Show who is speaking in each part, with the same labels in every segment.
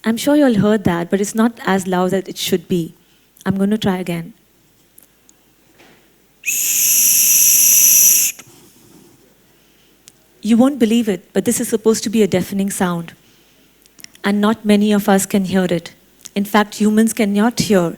Speaker 1: I'm sure you all heard that, but it's not as loud as it should be. I'm going to try again. You won't believe it, but this is supposed to be a deafening sound. And not many of us can hear it. In fact, humans cannot hear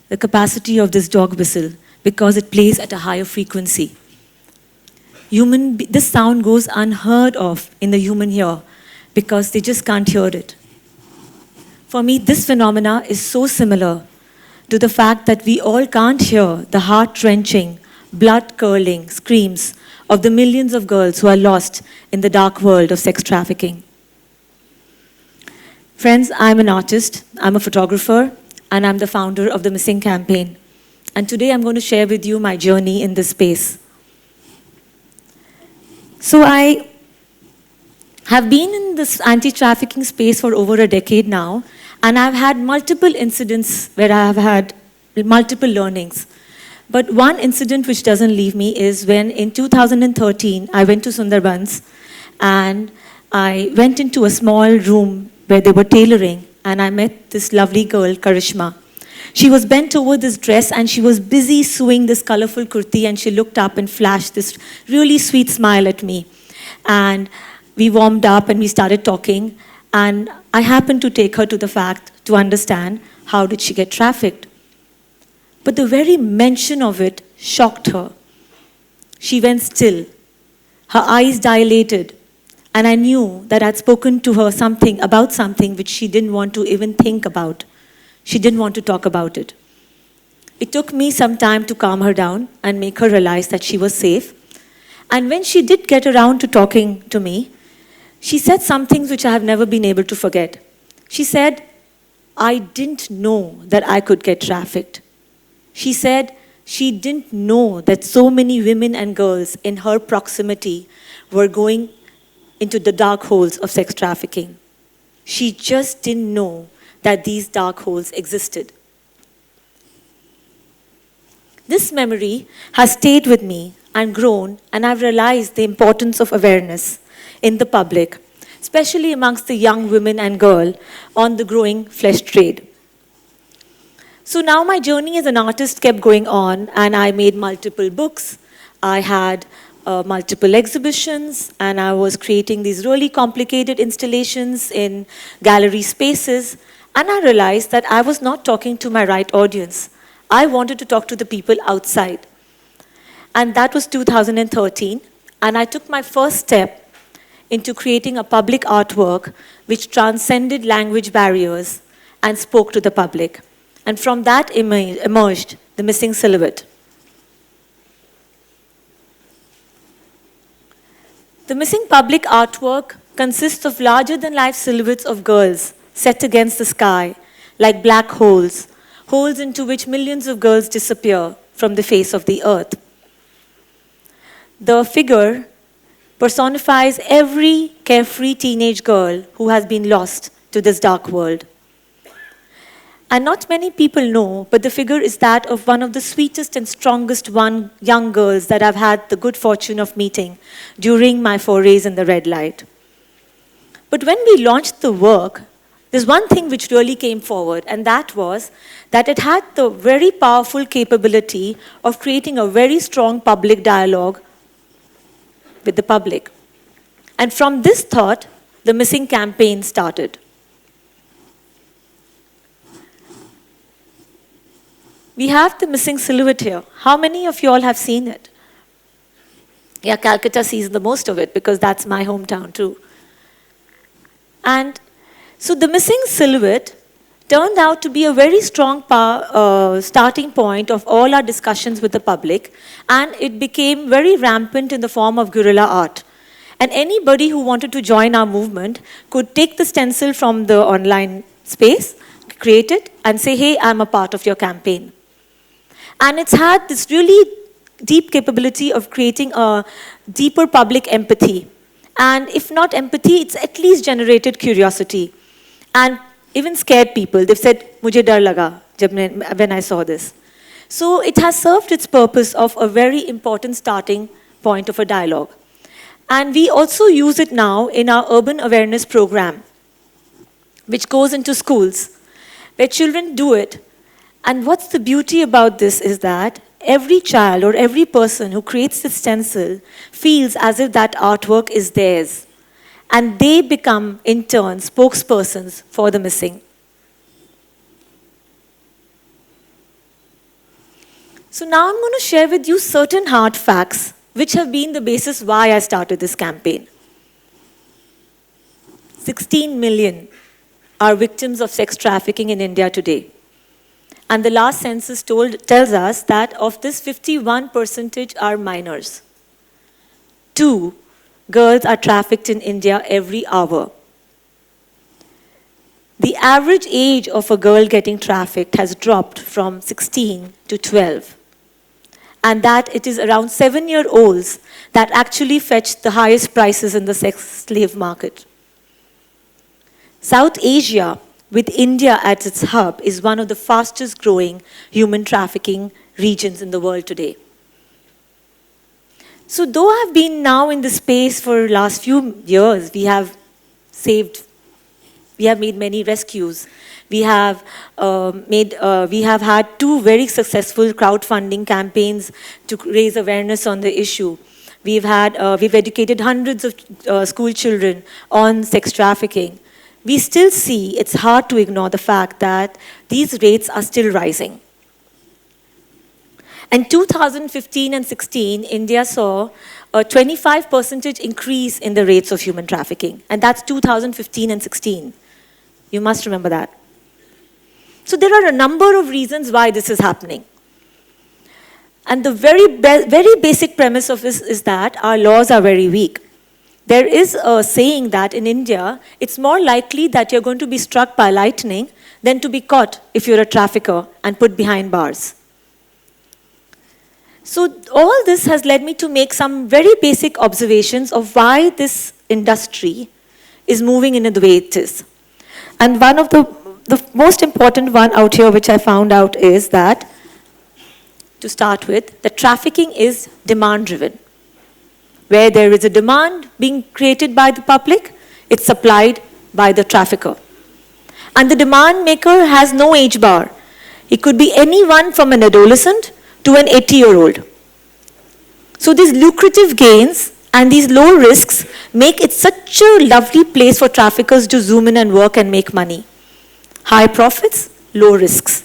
Speaker 1: the capacity of this dog whistle because it plays at a higher frequency. This sound goes unheard of in the human ear because they just can't hear it. For me, this phenomena is so similar to the fact that we all can't hear the heart-wrenching, blood-curdling screams of the millions of girls who are lost in the dark world of sex trafficking. Friends, I'm an artist, I'm a photographer, and I'm the founder of the Missing Campaign. And today I'm going to share with you my journey in this space. So I have been in this anti-trafficking space for over a decade now, and I've had multiple incidents where I have had multiple learnings. But one incident which doesn't leave me is when in 2013, I went to Sundarbans, and I went into a small room where they were tailoring, and I met this lovely girl, Karishma. She was bent over this dress and she was busy sewing this colorful kurti, and she looked up and flashed this really sweet smile at me. And we warmed up and we started talking, and I happened to take her to the fact to understand how did she get trafficked. But the very mention of it shocked her. She went still, her eyes dilated, and I knew that I'd spoken to her about something which she didn't want to even think about. She didn't want to talk about it. It took me some time to calm her down and make her realize that she was safe. And when she did get around to talking to me, she said some things which I have never been able to forget. She said, I didn't know that I could get trafficked. She said she didn't know that so many women and girls in her proximity were going into the dark holes of sex trafficking. She just didn't know that these dark holes existed. This memory has stayed with me and grown, and I've realized the importance of awareness in the public, especially amongst the young women and girls on the growing flesh trade. So now my journey as an artist kept going on, and I made multiple books. I had multiple exhibitions, and I was creating these really complicated installations in gallery spaces. And I realized that I was not talking to my right audience. I wanted to talk to the people outside. And that was 2013. And I took my first step into creating a public artwork which transcended language barriers and spoke to the public. And from that emerged the Missing Silhouette. The missing public artwork consists of larger-than-life silhouettes of girls set against the sky, like black holes, holes into which millions of girls disappear from the face of the earth. The figure personifies every carefree teenage girl who has been lost to this dark world. And not many people know, but the figure is that of one of the sweetest and strongest young girls that I've had the good fortune of meeting during my forays in the red light. But when we launched the work, there's one thing which really came forward, and that was that it had the very powerful capability of creating a very strong public dialogue with the public. And from this thought, the Missing Campaign started. We have the missing silhouette here. How many of you all have seen it? Yeah, Calcutta sees the most of it because that's my hometown too. And so the missing silhouette turned out to be a very strong starting point of all our discussions with the public, and it became very rampant in the form of guerrilla art. And anybody who wanted to join our movement could take the stencil from the online space, create it, and say, hey, I'm a part of your campaign. And it's had this really deep capability of creating a deeper public empathy. And if not empathy, it's at least generated curiosity. And even scared people. They've said, "Mujhe dar laga," when I saw this. So it has served its purpose of a very important starting point of a dialogue. And we also use it now in our urban awareness program. which goes into schools, where children do it. And what's the beauty about this is that every child or every person who creates this stencil feels as if that artwork is theirs. And they become, in turn, spokespersons for the missing. So now I'm going to share with you certain hard facts which have been the basis why I started this campaign. 16 million are victims of sex trafficking in India today. And the last census tells us that of this, 51% are minors. 2 girls are trafficked in India every hour. The average age of a girl getting trafficked has dropped from 16 to 12. And that it is around 7-year-olds that actually fetch the highest prices in the sex slave market. South Asia, with India at its hub, is one of the fastest growing human trafficking regions in the world today. So though I've been now in this space for the last few years, we have made many rescues. We have had 2 very successful crowdfunding campaigns to raise awareness on the issue. We've educated hundreds of school children on sex trafficking. We still see it's hard to ignore the fact that these rates are still rising. In 2015 and 16, India saw a 25% increase in the rates of human trafficking. And that's 2015 and 16. You must remember that. So there are a number of reasons why this is happening. And the very basic premise of this is that our laws are very weak. There is a saying that in India, it's more likely that you're going to be struck by lightning than to be caught if you're a trafficker and put behind bars. So all this has led me to make some very basic observations of why this industry is moving in the way it is. And one of the most important one out here which I found out is that, to start with, that trafficking is demand-driven. Where there is a demand being created by the public, it's supplied by the trafficker. And the demand maker has no age bar. It could be anyone from an adolescent to an 80-year-old. So these lucrative gains and these low risks make it such a lovely place for traffickers to zoom in and work and make money. High profits, low risks.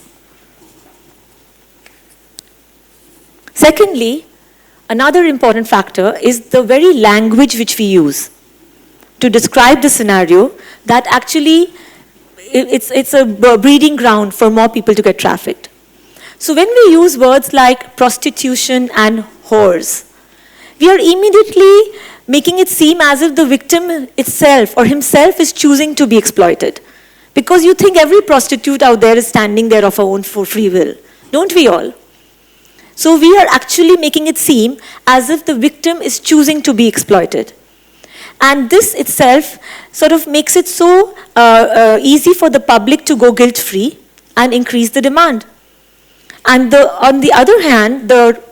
Speaker 1: Secondly, another important factor is the very language which we use to describe the scenario, that actually it's a breeding ground for more people to get trafficked. So when we use words like prostitution and whores, we are immediately making it seem as if the victim itself or himself is choosing to be exploited. Because you think every prostitute out there is standing there of her own free will. Don't we all? So we are actually making it seem as if the victim is choosing to be exploited. And this itself sort of makes it so easy for the public to go guilt-free and increase the demand. And on the other hand, the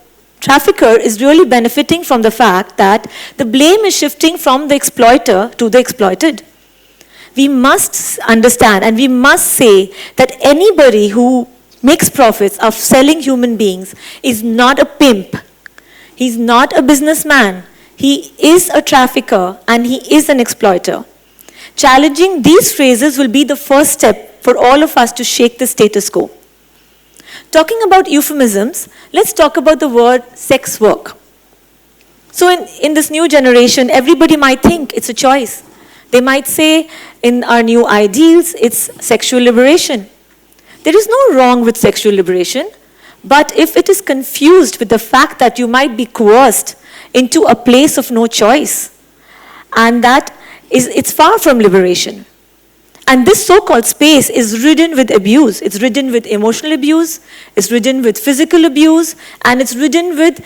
Speaker 1: trafficker is really benefiting from the fact that the blame is shifting from the exploiter to the exploited. We must understand and we must say that anybody who makes profits of selling human beings is not a pimp. He's not a businessman. He is a trafficker and he is an exploiter. Challenging these phrases will be the first step for all of us to shake the status quo. Talking about euphemisms, let's talk about the word sex work. So in this new generation, everybody might think it's a choice. They might say in our new ideals, it's sexual liberation. There is no wrong with sexual liberation, but if it is confused with the fact that you might be coerced into a place of no choice, and it's far from liberation. And this so-called space is ridden with abuse. It's ridden with emotional abuse, it's ridden with physical abuse, and it's ridden with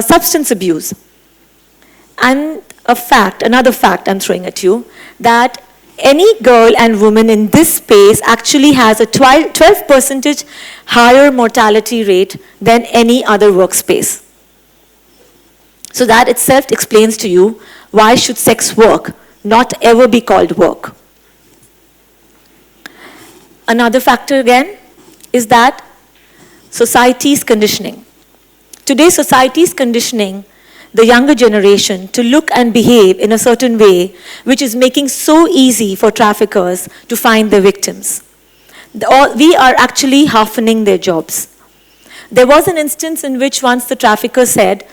Speaker 1: substance abuse. And another fact I'm throwing at you, that any girl and woman in this space actually has a 12% higher mortality rate than any other workspace. So that itself explains to you why should sex work not ever be called work. Another factor again is that society's conditioning. Today, society is conditioning the younger generation to look and behave in a certain way, which is making so easy for traffickers to find their victims. We are actually halfening their jobs. There was an instance in which once the trafficker said,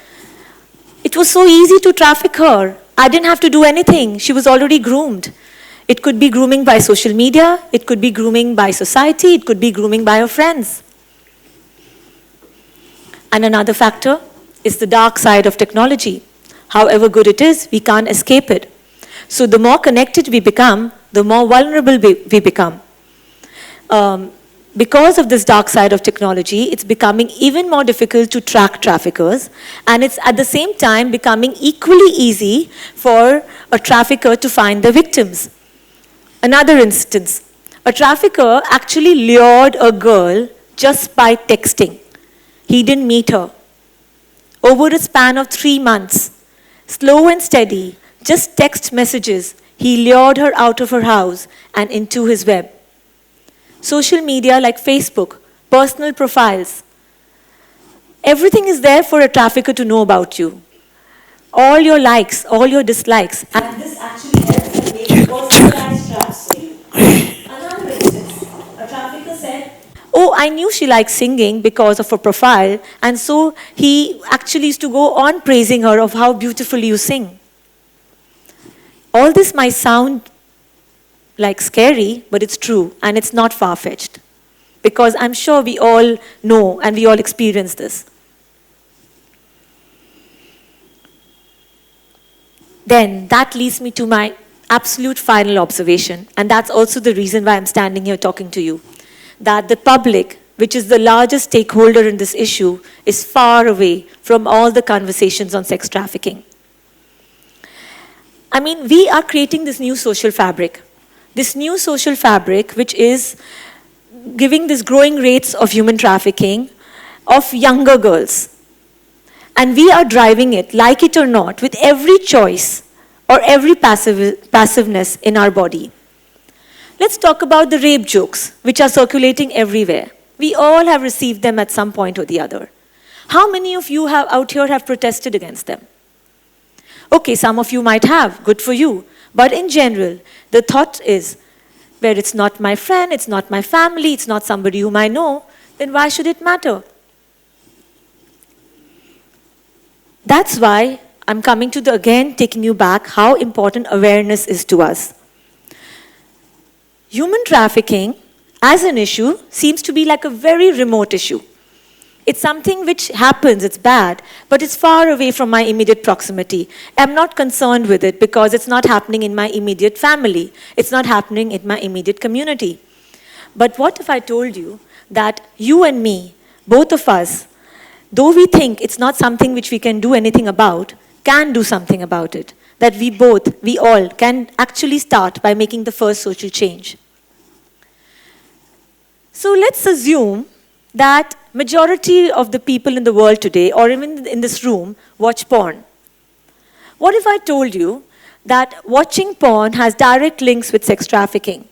Speaker 1: "It was so easy to traffic her. I didn't have to do anything. She was already groomed." It could be grooming by social media, it could be grooming by society, it could be grooming by her friends. And another factor is the dark side of technology. However good it is, we can't escape it. So the more connected we become, the more vulnerable we become. Because of this dark side of technology, it's becoming even more difficult to track traffickers, and it's at the same time becoming equally easy for a trafficker to find the victims. Another instance, a trafficker actually lured a girl just by texting. He didn't meet her. Over a span of 3 months, slow and steady, just text messages, he lured her out of her house and into his web. Social media like Facebook, personal profiles, everything is there for a trafficker to know about you. All your likes, all your dislikes. And this actually helps them make personalized traps for you. Another instance, a trafficker said, "Oh, I knew she likes singing because of her profile," and so he actually used to go on praising her of how beautifully you sing. All this might sound like scary, but it's true, and it's not far-fetched. Because I'm sure we all know and we all experience this. Then that leads me to my absolute final observation, and that's also the reason why I'm standing here talking to you, that the public, which is the largest stakeholder in this issue, is far away from all the conversations on sex trafficking. I mean, we are creating this new social fabric. This new social fabric, which is giving this growing rates of human trafficking of younger girls. And we are driving it, like it or not, with every choice or every passiveness in our body. Let's talk about the rape jokes, which are circulating everywhere. We all have received them at some point or the other. How many of you out here have protested against them? Okay, some of you might have, good for you. But in general, the thought is, where it's not my friend, it's not my family, it's not somebody whom I know, then why should it matter? That's why I'm coming to again taking you back how important awareness is to us. Human trafficking as an issue seems to be like a very remote issue. It's something which happens, it's bad, but it's far away from my immediate proximity. I'm not concerned with it because it's not happening in my immediate family. It's not happening in my immediate community. But what if I told you that you and me, both of us, though we think it's not something which we can do anything about, can do something about it. That we all can actually start by making the first social change. So let's assume that majority of the people in the world today, or even in this room, watch porn. What if I told you that watching porn has direct links with sex trafficking?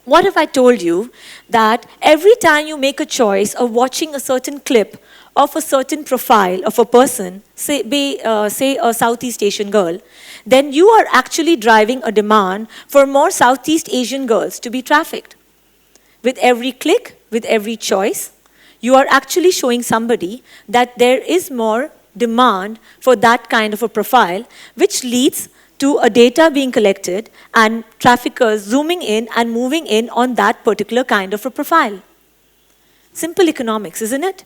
Speaker 1: What if I told you that every time you make a choice of watching a certain clip of a certain profile of a person, say a Southeast Asian girl, then you are actually driving a demand for more Southeast Asian girls to be trafficked? With every click, with every choice, you are actually showing somebody that there is more demand for that kind of a profile, which leads to a data being collected and traffickers zooming in and moving in on that particular kind of a profile. Simple economics, isn't it?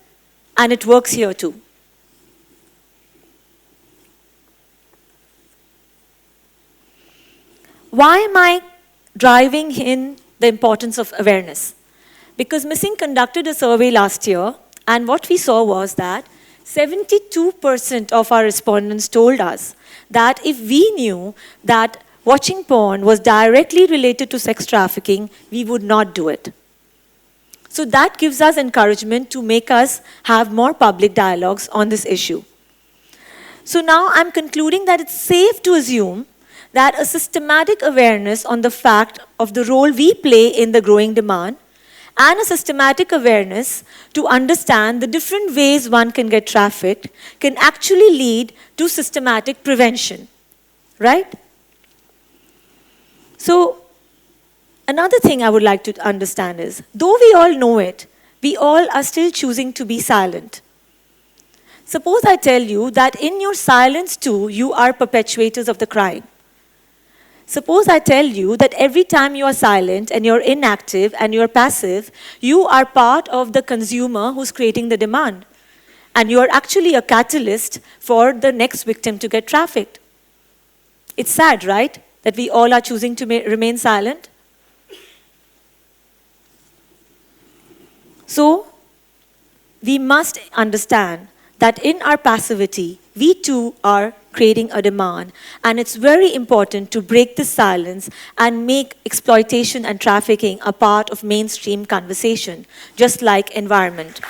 Speaker 1: And it works here too. Why am I driving in the importance of awareness? Because Missing conducted a survey last year, and what we saw was that 72% of our respondents told us that if we knew that watching porn was directly related to sex trafficking, we would not do it. So that gives us encouragement to make us have more public dialogues on this issue. So now I'm concluding that it's safe to assume that a systematic awareness on the fact of the role we play in the growing demand and a systematic awareness to understand the different ways one can get trafficked can actually lead to systematic prevention, right? So, another thing I would like to understand is, though we all know it, we all are still choosing to be silent. Suppose I tell you that in your silence too, you are perpetuators of the crime. Suppose I tell you that every time you are silent and you're inactive and you're passive, you are part of the consumer who's creating the demand. And you're actually a catalyst for the next victim to get trafficked. It's sad, right? That we all are choosing to remain silent. So, we must understand that in our passivity, we too are creating a demand. And it's very important to break this silence and make exploitation and trafficking a part of mainstream conversation, just like environment.